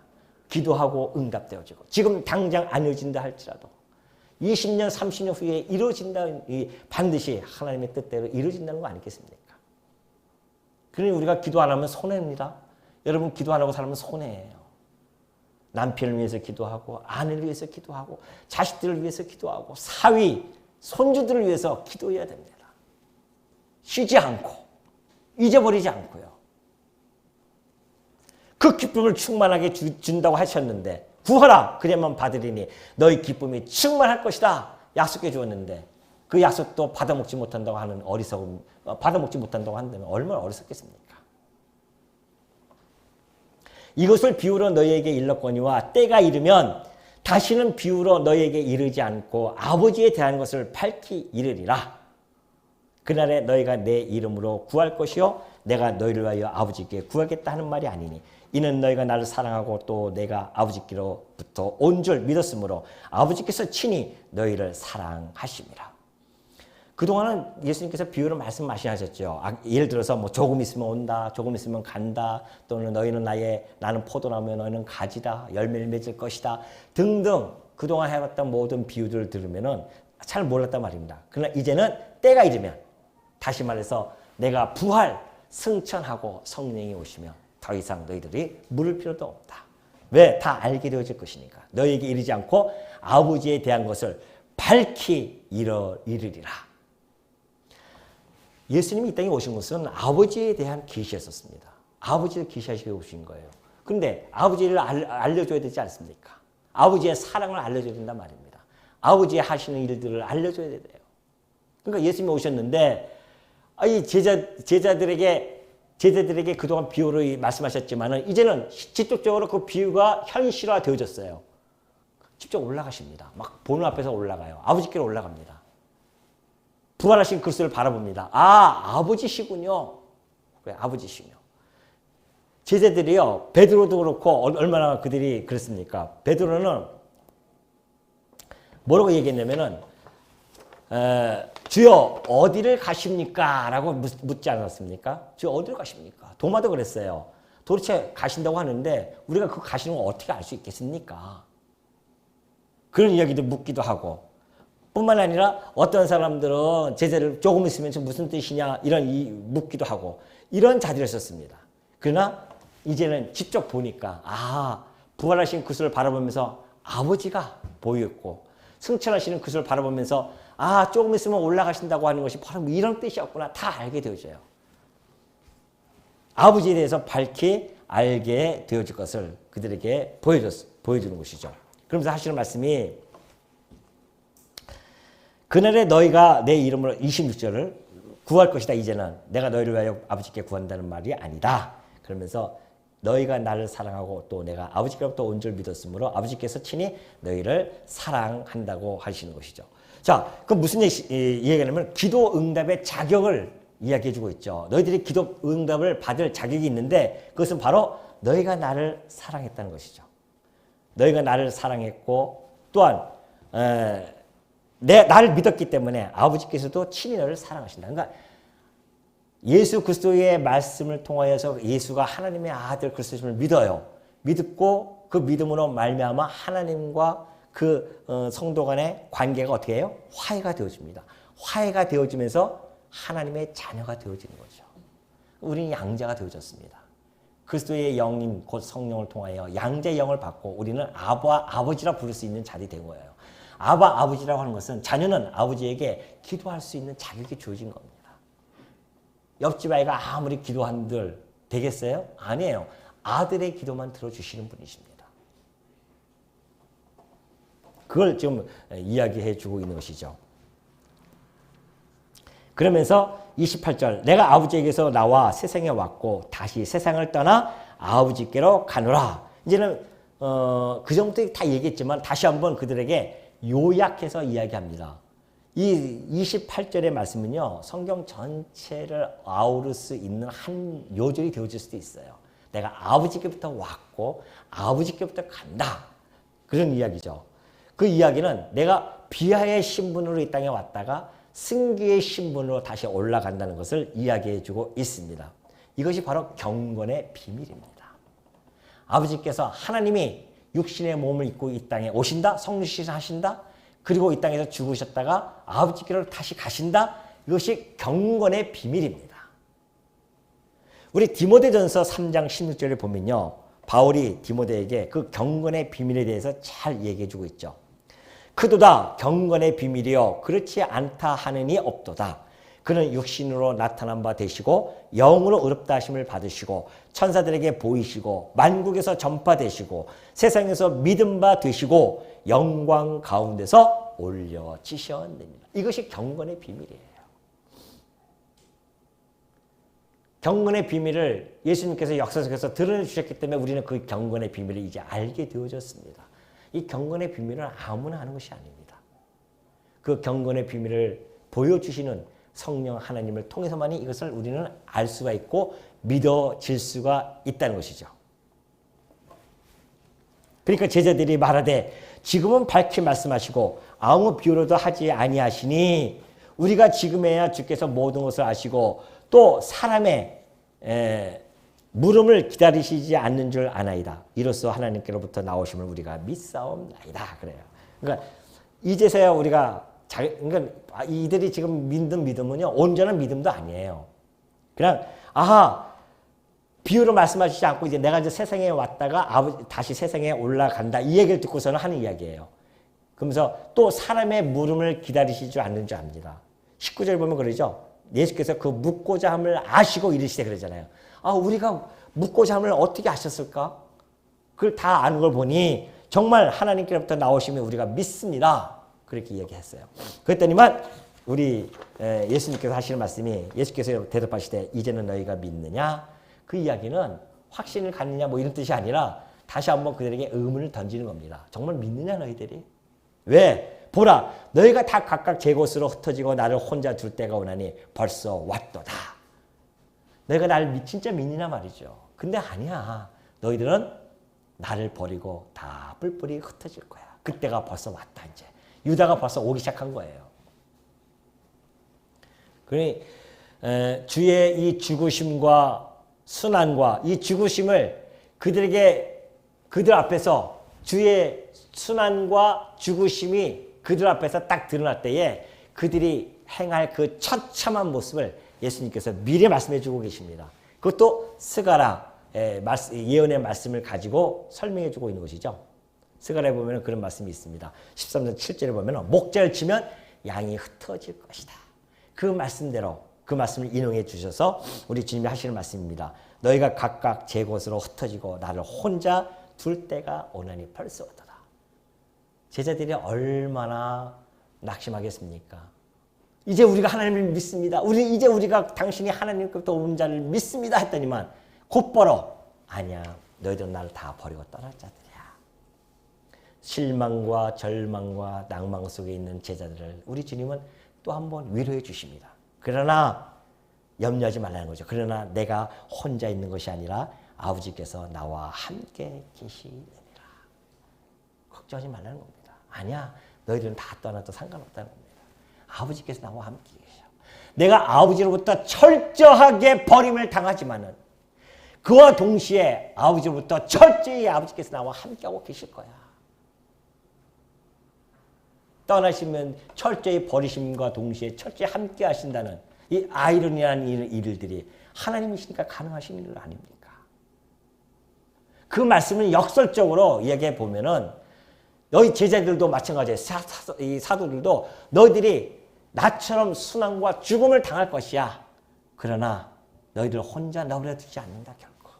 기도하고 응답되어지고 지금 당장 안 이루어진다 할지라도 20년, 30년 후에 이루어진다, 반드시 하나님의 뜻대로 이루어진다는 거 아니겠습니까? 그러니 우리가 기도 안 하면 손해입니다. 여러분 기도 안 하고 살면 손해예요. 남편을 위해서 기도하고 아내를 위해서 기도하고 자식들을 위해서 기도하고 사위, 손주들을 위해서 기도해야 됩니다. 쉬지 않고 잊어버리지 않고요. 그 기쁨을 충만하게 준다고 하셨는데 구하라 그래야만 받으리니 너희 기쁨이 충만할 것이다 약속해 주었는데 그 약속도 받아먹지 못한다고 하는 어리석음, 받아먹지 못한다고 한다면 얼마나 어리석겠습니까? 이것을 비유로 너희에게 일렀거니와 때가 이르면 다시는 비유로 너희에게 이르지 않고 아버지에 대한 것을 밝히 이르리라. 그날에 너희가 내 이름으로 구할 것이요 내가 너희를 위하여 아버지께 구하겠다 하는 말이 아니니 이는 너희가 나를 사랑하고 또 내가 아버지께로부터 온 줄 믿었으므로 아버지께서 친히 너희를 사랑하심이라. 그동안은 예수님께서 비유로 말씀하셨죠. 예를 들어서 뭐 조금 있으면 온다, 조금 있으면 간다, 또는 너희는 나는 포도나무에 너희는 가지다, 열매를 맺을 것이다 등등 그동안 해왔던 모든 비유들을 들으면은 잘 몰랐단 말입니다. 그러나 이제는 때가 이르면 다시 말해서 내가 부활, 승천하고 성령이 오시면 더 이상 너희들이 물을 필요도 없다. 왜? 다 알게 되어질 것이니까. 너희에게 이르지 않고 아버지에 대한 것을 밝히 이르리라. 예수님이 이 땅에 오신 것은 아버지에 대한 계시였었습니다. 아버지를 계시하시고 오신 거예요. 그런데 아버지를 알려줘야 되지 않습니까? 아버지의 사랑을 알려줘야 된단 말입니다. 아버지의 하시는 일들을 알려줘야 돼요. 그러니까 예수님이 오셨는데 이 제자들에게 그동안 비유로 말씀하셨지만 이제는 직접적으로 그 비유가 현실화되어졌어요. 직접 올라가십니다. 막 보는 앞에서 올라가요. 아버지께로 올라갑니다. 부활하신 그리스도를 바라봅니다. 아버지시군요. 왜 아버지시군요. 제자들이요. 베드로도 그렇고 얼마나 그들이 그랬습니까? 베드로는 뭐라고 얘기했냐면은 주여 어디를 가십니까? 라고 묻지 않았습니까? 주여 어디로 가십니까? 도마도 그랬어요. 도대체 가신다고 하는데 우리가 그 가시는 걸 어떻게 알 수 있겠습니까? 그런 이야기도 묻기도 하고 뿐만 아니라 어떤 사람들은 제자를 조금 있으면 무슨 뜻이냐 이런 묻기도 하고 이런 자들이었습니다. 그러나 이제는 직접 보니까 부활하신 그리스도를 바라보면서 아버지가 보였고 승천하시는 그리스도를 바라보면서 조금 있으면 올라가신다고 하는 것이 바로 이런 뜻이었구나 다 알게 되어져요. 아버지에 대해서 밝히 알게 되어질 것을 그들에게 보여주는 것이죠. 그러면서 하시는 말씀이 그날에 너희가 내 이름으로 26절을 구할 것이다. 이제는 내가 너희를 위하여 아버지께 구한다는 말이 아니다. 그러면서 너희가 나를 사랑하고 또 내가 아버지께로부터 온 줄 믿었으므로 아버지께서 친히 너희를 사랑한다고 하시는 것이죠. 자, 그럼 무슨 얘기냐면 기도 응답의 자격을 이야기해주고 있죠. 너희들이 기도 응답을 받을 자격이 있는데 그것은 바로 너희가 나를 사랑했다는 것이죠. 너희가 나를 사랑했고 또한 나를 믿었기 때문에 아버지께서도 친히 너를 사랑하신다. 그러니까 예수 그리스도의 말씀을 통하여서 예수가 하나님의 아들 그리스도심을 믿어요. 믿고 그 믿음으로 말미암아 하나님과 그 성도 간의 관계가 어떻게 해요? 화해가 되어집니다. 화해가 되어지면서 하나님의 자녀가 되어지는 거죠. 우리는 양자가 되어졌습니다. 그리스도의 영인 곧 성령을 통하여 양자의 영을 받고 우리는 아버지라 부를 수 있는 자리 된 거예요. 아버지라고 하는 것은 자녀는 아버지에게 기도할 수 있는 자격이 주어진 겁니다. 옆집 아이가 아무리 기도한들 되겠어요? 아니에요. 아들의 기도만 들어주시는 분이십니다. 그걸 지금 이야기해 주고 있는 것이죠. 그러면서 28절 내가 아버지에게서 나와 세상에 왔고 다시 세상을 떠나 아버지께로 가노라. 이제는 그 전부터 다 얘기했지만 다시 한번 그들에게 요약해서 이야기합니다. 이 28절의 말씀은요. 성경 전체를 아우를 수 있는 한 요절이 되어질 수도 있어요. 내가 아버지께부터 왔고 아버지께부터 간다. 그런 이야기죠. 그 이야기는 내가 비하의 신분으로 이 땅에 왔다가 승기의 신분으로 다시 올라간다는 것을 이야기해주고 있습니다. 이것이 바로 경건의 비밀입니다. 아버지께서 하나님이 육신의 몸을 입고 이 땅에 오신다. 성육신 하신다. 그리고 이 땅에서 죽으셨다가 아버지께로 다시 가신다. 이것이 경건의 비밀입니다. 우리 디모데전서 3장 16절을 보면요. 바울이 디모데에게 그 경건의 비밀에 대해서 잘 얘기해주고 있죠. 크도다 경건의 비밀이요 그렇지 않다 하느니 없도다. 그는 육신으로 나타난 바 되시고 영으로 의롭다 하심을 받으시고 천사들에게 보이시고 만국에서 전파되시고 세상에서 믿음 바 되시고 영광 가운데서 올려지셨느니라. 이것이 경건의 비밀이에요. 경건의 비밀을 예수님께서 역사 속에서 드러내주셨기 때문에 우리는 그 경건의 비밀을 이제 알게 되어졌습니다. 이 경건의 비밀은 아무나 하는 것이 아닙니다. 그 경건의 비밀을 보여주시는 성령 하나님을 통해서만이 이것을 우리는 알 수가 있고 믿어질 수가 있다는 것이죠. 그러니까 제자들이 말하되 지금은 밝히 말씀하시고 아무 비유로도 하지 아니하시니 우리가 지금에야 주께서 모든 것을 아시고 또 사람의 물음을 기다리시지 않는 줄 아나이다. 이로써 하나님께로부터 나오심을 우리가 믿사옵나이다. 그래요. 그러니까 이제서야 우리가 그러니까 이들이 지금 믿는 믿음은요 온전한 믿음도 아니에요. 그냥 비유로 말씀하시지 않고 이제 내가 이제 세상에 왔다가 다시 세상에 올라간다 이 얘기를 듣고서는 하는 이야기예요. 그러면서 또 사람의 물음을 기다리시지 않는 줄 압니다. 19절 보면 그러죠. 예수께서 그 묻고자 함을 아시고 이르시되 그러잖아요. 우리가 묻고자 함을 어떻게 아셨을까? 그걸 다 아는 걸 보니 정말 하나님께로부터 나오시면 우리가 믿습니다. 그렇게 이야기했어요. 그랬더니만 우리 예수님께서 하시는 말씀이 예수께서 대답하시되 이제는 너희가 믿느냐? 그 이야기는 확신을 갖느냐 뭐 이런 뜻이 아니라 다시 한번 그들에게 의문을 던지는 겁니다. 정말 믿느냐 너희들이? 왜? 보라 너희가 다 각각 제 곳으로 흩어지고 나를 혼자 둘 때가 오나니 벌써 왔도다. 너희가 나를 진짜 믿느냐 말이죠. 근데 아니야. 너희들은 나를 버리고 다 뿔뿔이 흩어질 거야. 그때가 벌써 왔다 이제. 유다가 벌써 오기 시작한 거예요. 그러니 주의 이 죽으심과 순환과 이 죽으심을 그들 앞에서 주의 순환과 죽으심이 그들 앞에서 딱 드러날 때에 그들이 행할 그 처참한 모습을 예수님께서 미리 말씀해 주고 계십니다. 그것도 스가랴 예언의 말씀을 가지고 설명해 주고 있는 것이죠. 스가랴에 보면 그런 말씀이 있습니다. 13절 7절에 보면 목자를 치면 양이 흩어질 것이다. 그 말씀대로 그 말씀을 인용해 주셔서 우리 주님이 하시는 말씀입니다. 너희가 각각 제 곳으로 흩어지고 나를 혼자 둘 때가 오나니 벌써 왔다. 제자들이 얼마나 낙심하겠습니까? 이제 우리가 하나님을 믿습니다. 이제 우리가 당신이 하나님께부터 온 자를 믿습니다 했더니만 곧바로 아니야. 너희들은 나를 다 버리고 떠날 자들이야. 실망과 절망과 낭망 속에 있는 제자들을 우리 주님은 또 한 번 위로해 주십니다. 그러나 염려하지 말라는 거죠. 그러나 내가 혼자 있는 것이 아니라 아버지께서 나와 함께 계시느니라. 걱정하지 말라는 겁니다. 아니야. 너희들은 다 떠나도 상관없다는 겁니다. 아버지께서 나와 함께 계셔. 내가 아버지로부터 철저하게 버림을 당하지만은 그와 동시에 아버지로부터 철저히 아버지께서 나와 함께하고 계실 거야. 떠나시면 철저히 버리심과 동시에 철저히 함께 하신다는 이 아이러니한 일들이 하나님이시니까 가능하신 일 아닙니까? 그 말씀을 역설적으로 이야기해 보면은 너희 제자들도 마찬가지예요. 이 사도들도 너희들이 나처럼 순환과 죽음을 당할 것이야. 그러나 너희들 혼자 내버려두지 않는다 결코.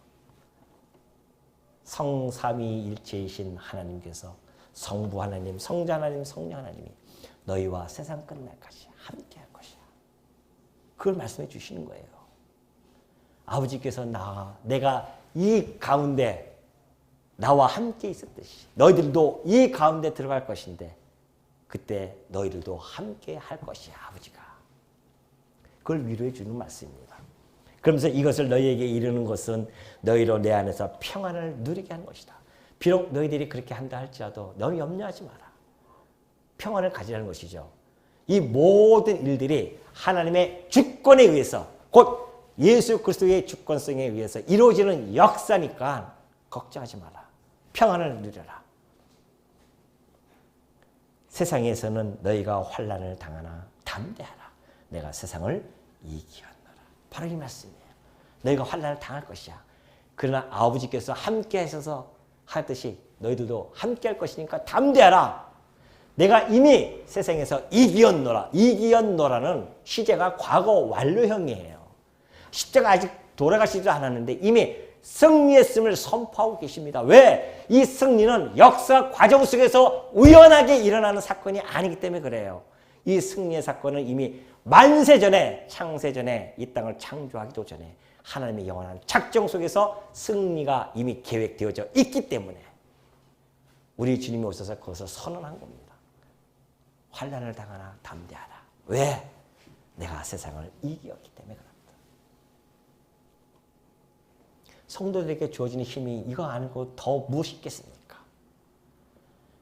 성삼위일체이신 하나님께서 성부 하나님, 성자 하나님, 성령 하나님이 너희와 세상 끝날까지 함께할 것이야. 그걸 말씀해 주시는 거예요. 아버지께서 내가 이 가운데 나와 함께 있었듯이 너희들도 이 가운데 들어갈 것인데 그때 너희들도 함께 할 것이야 아버지가. 그걸 위로해 주는 말씀입니다. 그러면서 이것을 너희에게 이르는 것은 너희로 내 안에서 평안을 누리게 하는 것이다. 비록 너희들이 그렇게 한다 할지라도 너희 염려하지 마라. 평안을 가지라는 것이죠. 이 모든 일들이 하나님의 주권에 의해서 곧 예수 그리스도의 주권성에 의해서 이루어지는 역사니까 걱정하지 마라. 평안을 누려라. 세상에서는 너희가 환난을 당하나 담대하라. 내가 세상을 이기었노라. 바로 이 말씀이에요. 너희가 환난을 당할 것이야. 그러나 아버지께서 함께 하셔서 하듯이 너희들도 함께 할 것이니까 담대하라. 내가 이미 세상에서 이기었노라. 이기었노라는 시제가 과거 완료형이에요. 십자가 아직 돌아가시지도 않았는데 이미 승리했음을 선포하고 계십니다. 왜? 이 승리는 역사 과정 속에서 우연하게 일어나는 사건이 아니기 때문에 그래요. 이 승리의 사건은 이미 만세전에 창세전에 이 땅을 창조하기도 전에 하나님의 영원한 작정 속에서 승리가 이미 계획되어져 있기 때문에 우리 주님이 오셔서 그것을 선언한 겁니다. 환난을 당하나 담대하라. 왜? 내가 세상을 이겼기 때문에 그렇다. 성도들에게 주어지는 힘이 이거 아니고 더 무엇이 있겠습니까?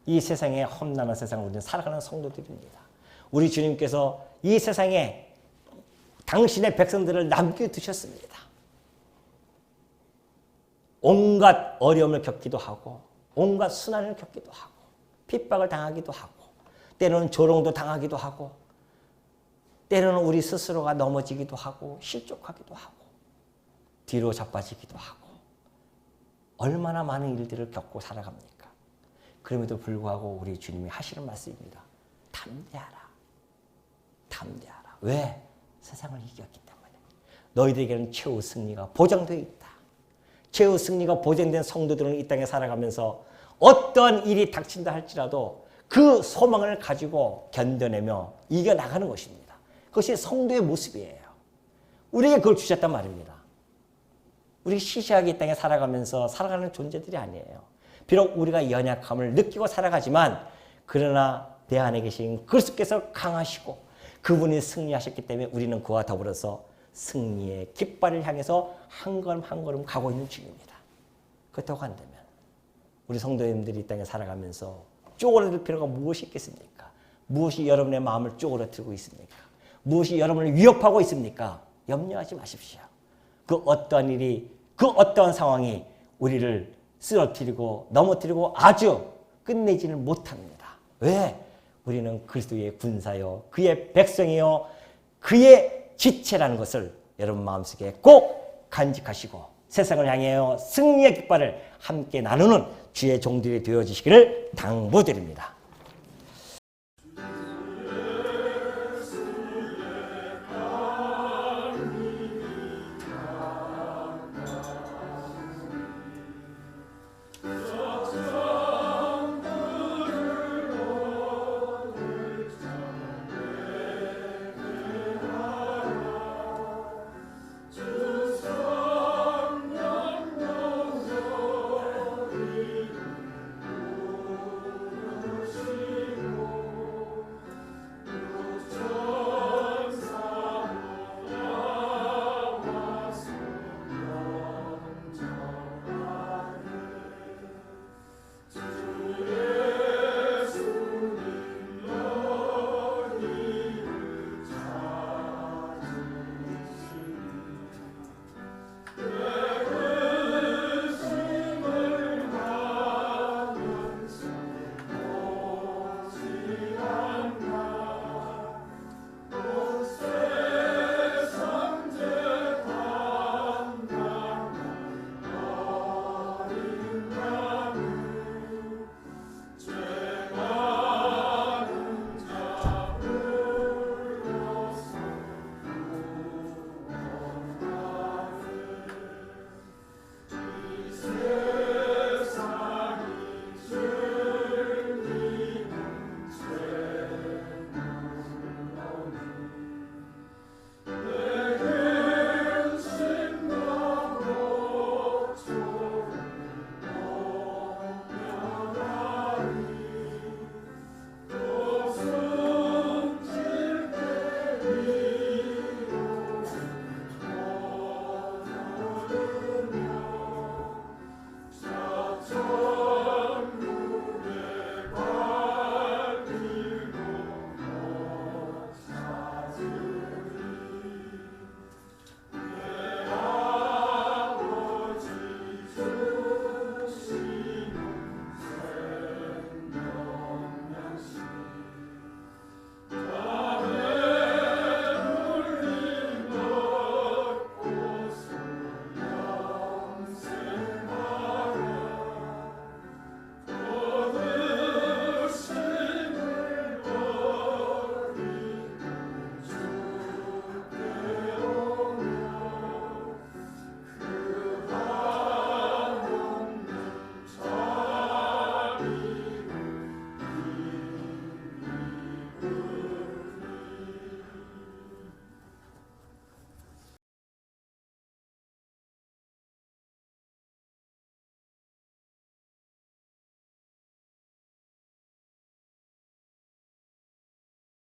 이 세상에 험난한 세상을 우리는 살아가는 성도들입니다. 우리 주님께서 이 세상에 당신의 백성들을 남겨두셨습니다. 온갖 어려움을 겪기도 하고 온갖 순환을 겪기도 하고 핍박을 당하기도 하고 때로는 조롱도 당하기도 하고 때로는 우리 스스로가 넘어지기도 하고 실족하기도 하고 뒤로 자빠지기도 하고 얼마나 많은 일들을 겪고 살아갑니까? 그럼에도 불구하고 우리 주님이 하시는 말씀입니다. 담대하라. 담대하라. 왜? 세상을 이겼기 때문에. 너희들에게는 최후 승리가 보장되어 있다. 최후 승리가 보장된 성도들은 이 땅에 살아가면서 어떠한 일이 닥친다 할지라도 그 소망을 가지고 견뎌내며 이겨나가는 것입니다. 그것이 성도의 모습이에요. 우리에게 그걸 주셨단 말입니다. 우리 시시하게 이 땅에 살아가면서 살아가는 존재들이 아니에요. 비록 우리가 연약함을 느끼고 살아가지만 그러나 내 안에 계신 그리스도께서 강하시고 그분이 승리하셨기 때문에 우리는 그와 더불어서 승리의 깃발을 향해서 한 걸음 한 걸음 가고 있는 중입니다. 그렇다고 한다면 우리 성도님들이 이 땅에 살아가면서 쪼그라들 필요가 무엇이 있겠습니까? 무엇이 여러분의 마음을 쪼그라들고 있습니까? 무엇이 여러분을 위협하고 있습니까? 염려하지 마십시오. 그 어떠한 일이, 그 어떠한 상황이 우리를 쓰러뜨리고 넘어뜨리고 아주 끝내지는 못합니다. 왜? 우리는 그리스도의 군사요, 그의 백성이요, 그의 지체라는 것을 여러분 마음속에 꼭 간직하시고 세상을 향하여 승리의 깃발을 함께 나누는 주의 종들이 되어주시기를 당부드립니다.